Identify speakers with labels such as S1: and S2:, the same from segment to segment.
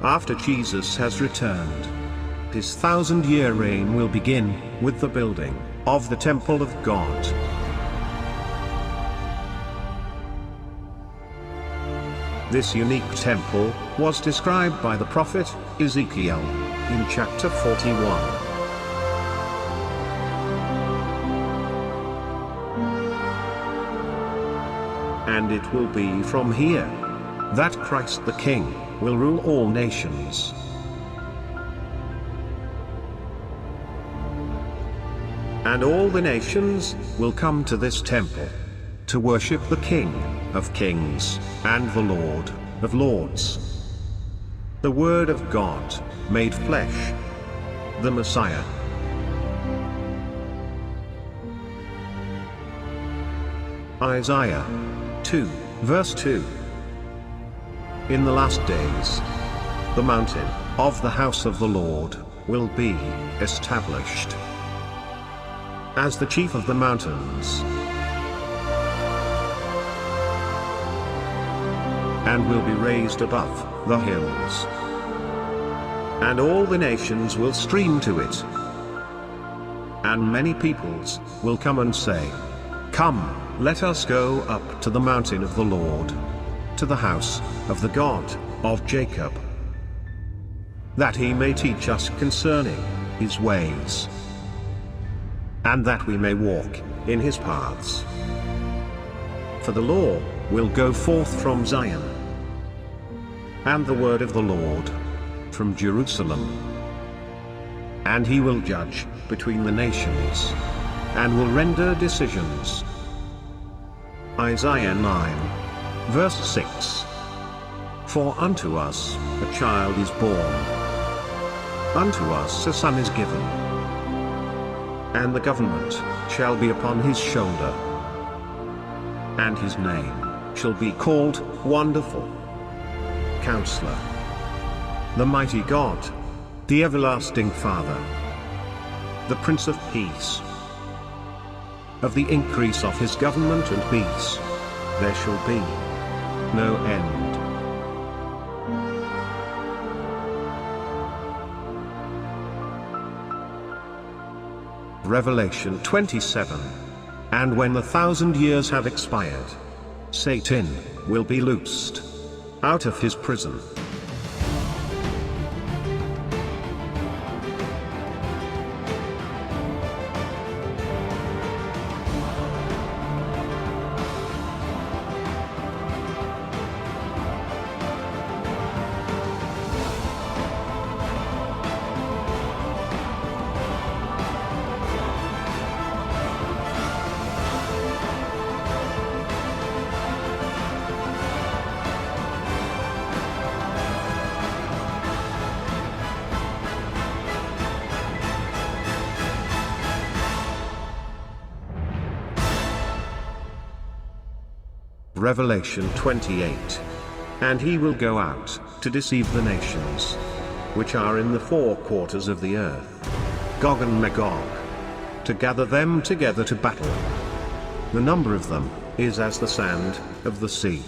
S1: After Jesus has returned, his 1,000-year reign will begin with the building of the temple of God. This unique temple was described by the prophet Ezekiel in chapter 41. And it will be from here that Christ the King will rule all nations. And all the nations will come to this temple to worship the King of Kings and the Lord of Lords. The Word of God made flesh, the Messiah. Isaiah 2, verse 2. In the last days, the mountain of the house of the Lord will be established as the chief of the mountains, and will be raised above the hills. And all the nations will stream to it. And many peoples will come and say, "Come, let us go up to the mountain of the Lord, to the house of the God of Jacob, that he may teach us concerning his ways, and that we may walk in his paths. For the law will go forth from Zion, and the word of the Lord from Jerusalem. And he will judge between the nations, and will render decisions." Isaiah 9, verse 6. For unto us a child is born, unto us a son is given, and the government shall be upon his shoulder, and his name shall be called Wonderful, Counselor, the Mighty God, the Everlasting Father, the Prince of Peace. Of the increase of his government and peace there shall be no end. Revelation 27. And when the 1,000 years have expired, Satan will be loosed out of his prison. Revelation 28. And he will go out to deceive the nations, which are in the four quarters of the earth, Gog and Magog, to gather them together to battle. The number of them is as the sand of the sea.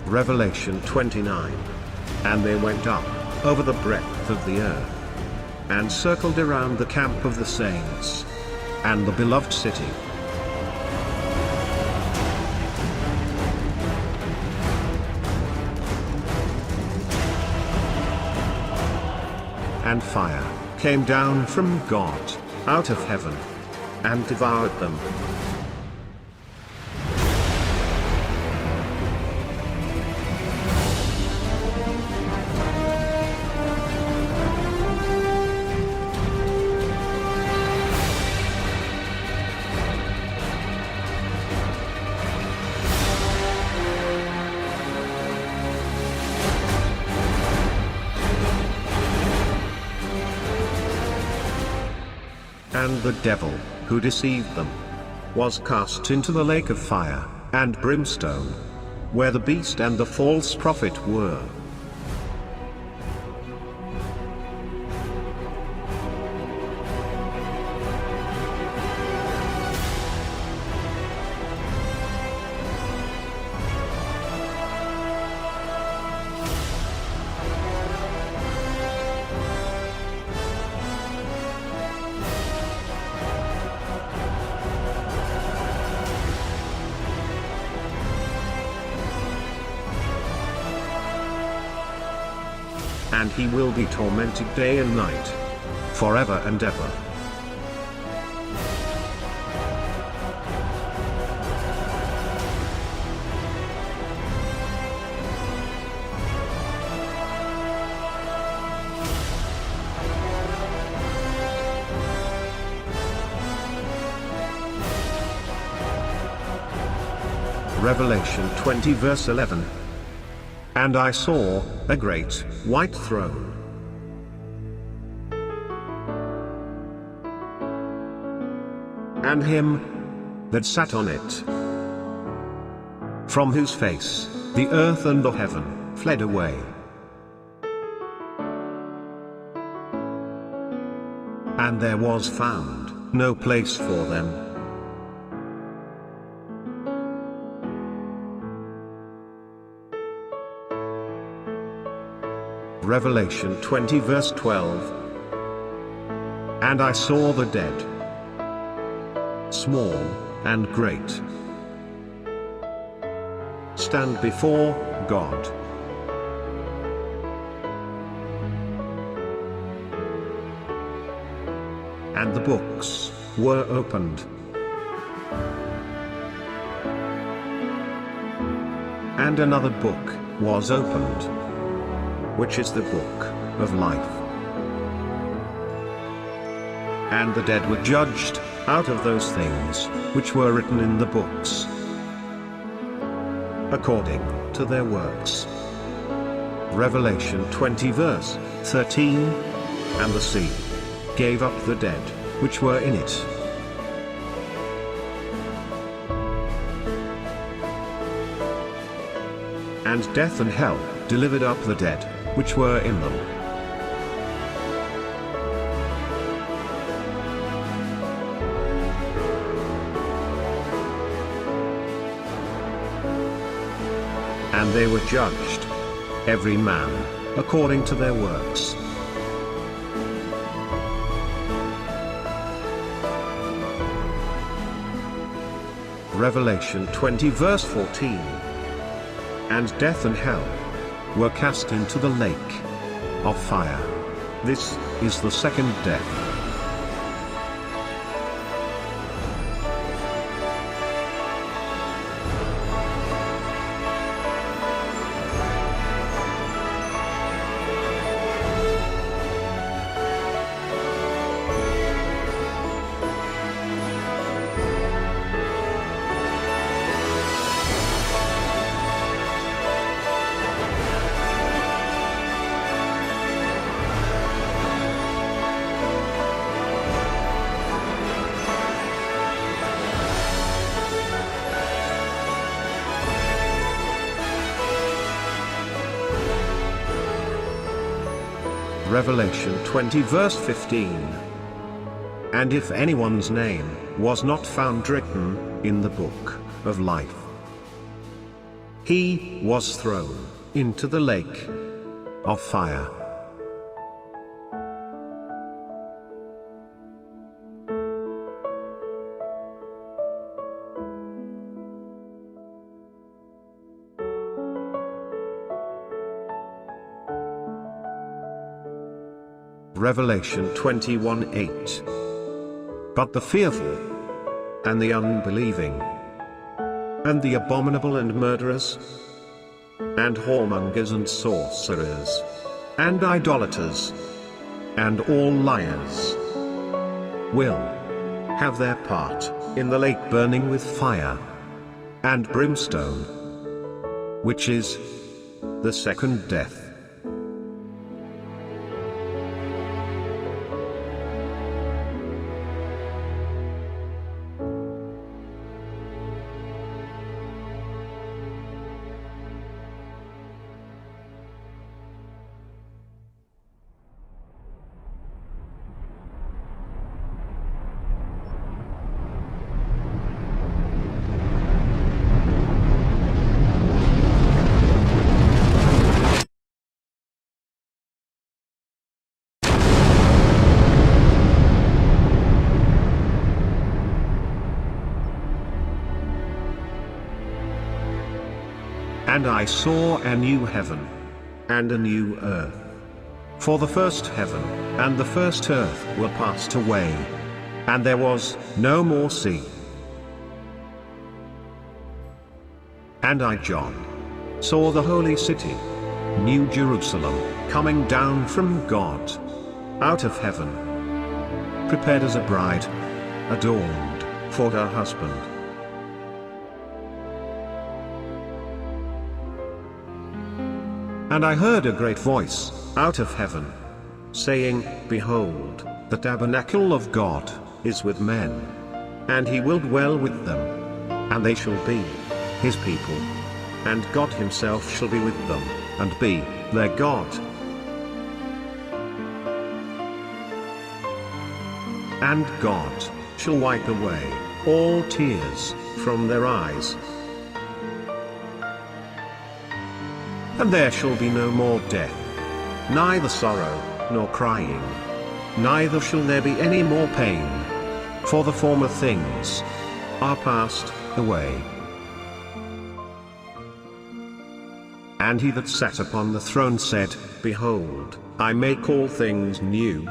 S1: Revelation 29. And they went up over the breadth of the earth, and circled around the camp of the saints, and the beloved city. And fire came down from God out of heaven, and devoured them. And the devil, who deceived them, was cast into the lake of fire and brimstone, where the beast and the false prophet were. And he will be tormented day and night, forever and ever. Revelation 20 verse 11. And I saw a great white throne, and him that sat on it, from whose face the earth and the heaven fled away, and there was found no place for them. Revelation 20 verse 12. And I saw the dead, small and great, stand before God. And the books were opened. And another book was opened, which is the book of life. And the dead were judged out of those things which were written in the books, according to their works. Revelation 20 verse 13. And the sea gave up the dead which were in it, and death and hell delivered up the dead which were in them. And they were judged, every man according to their works. Revelation 20 verse 14. And death and hell were cast into the lake of fire. This is the second death. Revelation 20 verse 15. And if anyone's name was not found written in the book of life, he was thrown into the lake of fire. Revelation 21:8. But the fearful, and the unbelieving, and the abominable and murderers, and whoremongers and sorcerers, and idolaters, and all liars, will have their part in the lake burning with fire and brimstone, which is the second death. And I saw a new heaven and a new earth. For the first heaven and the first earth were passed away, and there was no more sea. And I, John, saw the holy city, New Jerusalem, coming down from God, out of heaven, prepared as a bride, adorned for her husband. And I heard a great voice out of heaven, saying, Behold, the tabernacle of God is with men, and he will dwell with them, and they shall be his people, and God himself shall be with them, and be their God. And God shall wipe away all tears from their eyes. And there shall be no more death, neither sorrow, nor crying, neither shall there be any more pain, for the former things are passed away. And he that sat upon the throne said, Behold, I make all things new.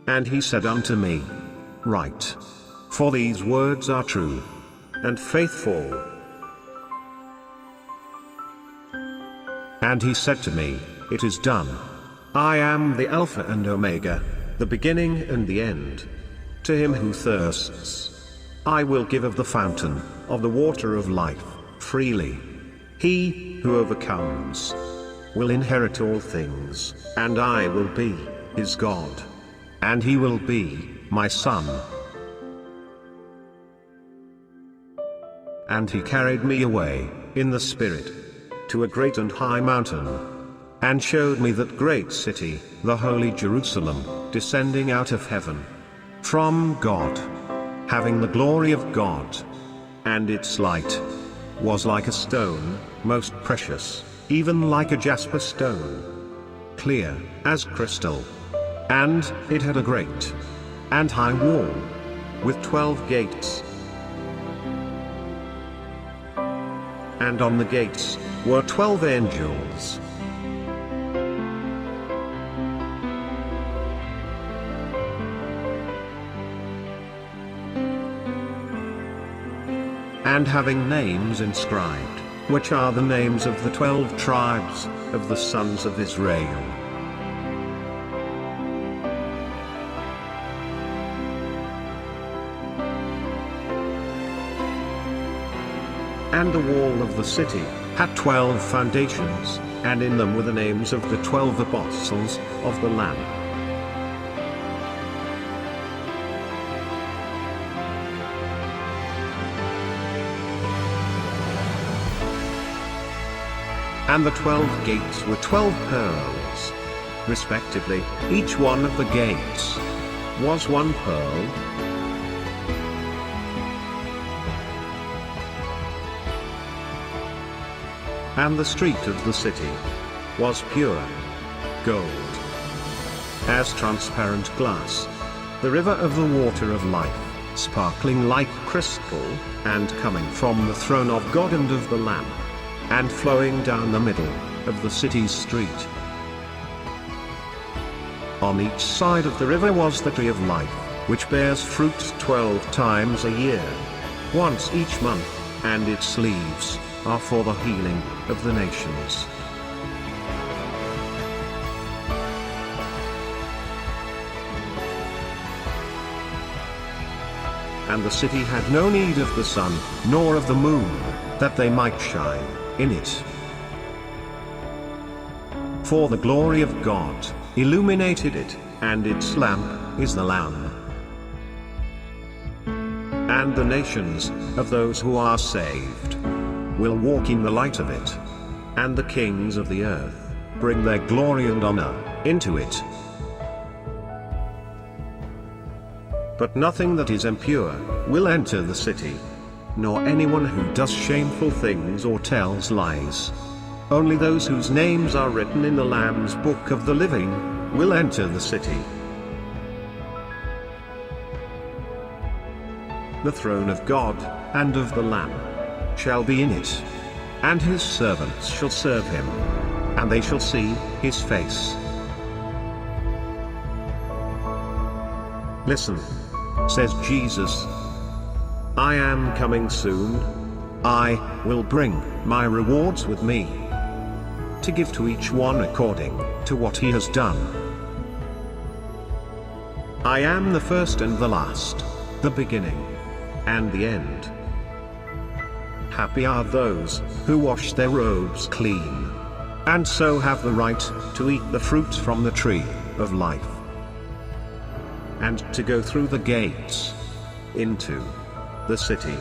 S1: And he said unto me, Write, for these words are true and faithful. And he said to me, It is done. I am the Alpha and Omega, the beginning and the end. To him who thirsts, I will give of the fountain of the water of life freely. He who overcomes will inherit all things, and I will be his God, and he will be my son. And he carried me away in the Spirit to a great and high mountain, and showed me that great city, the holy Jerusalem, descending out of heaven from God, having the glory of God. And its light was like a stone, most precious, even like a jasper stone, clear as crystal. And it had a great and high wall, with 12 gates. And on the gates were 12 angels. And having names inscribed, which are the names of the 12 tribes of the sons of Israel. And the wall of the city had 12 foundations, and in them were the names of the 12 apostles of the Lamb. And the 12 gates were 12 pearls, respectively. Each one of the gates was one pearl. And the street of the city was pure gold, as transparent glass, the river of the water of life, sparkling like crystal, and coming from the throne of God and of the Lamb, and flowing down the middle of the city's street. On each side of the river was the tree of life, which bears fruit 12 times a year, once each month, and its leaves are for the healing of the nations. And the city had no need of the sun, nor of the moon, that they might shine in it. For the glory of God illuminated it, and its lamp is the Lamb. And the nations of those who are saved will walk in the light of it, and the kings of the earth bring their glory and honor into it. But nothing that is impure will enter the city, nor anyone who does shameful things or tells lies. Only those whose names are written in the Lamb's book of the living will enter the city. The throne of God and of the Lamb shall be in it, and his servants shall serve him, and they shall see his face. Listen, says Jesus. I am coming soon. I will bring my rewards with me, to give to each one according to what he has done. I am the first and the last, the beginning and the end. Happy are those who wash their robes clean, and so have the right to eat the fruit from the tree of life, and to go through the gates into the city.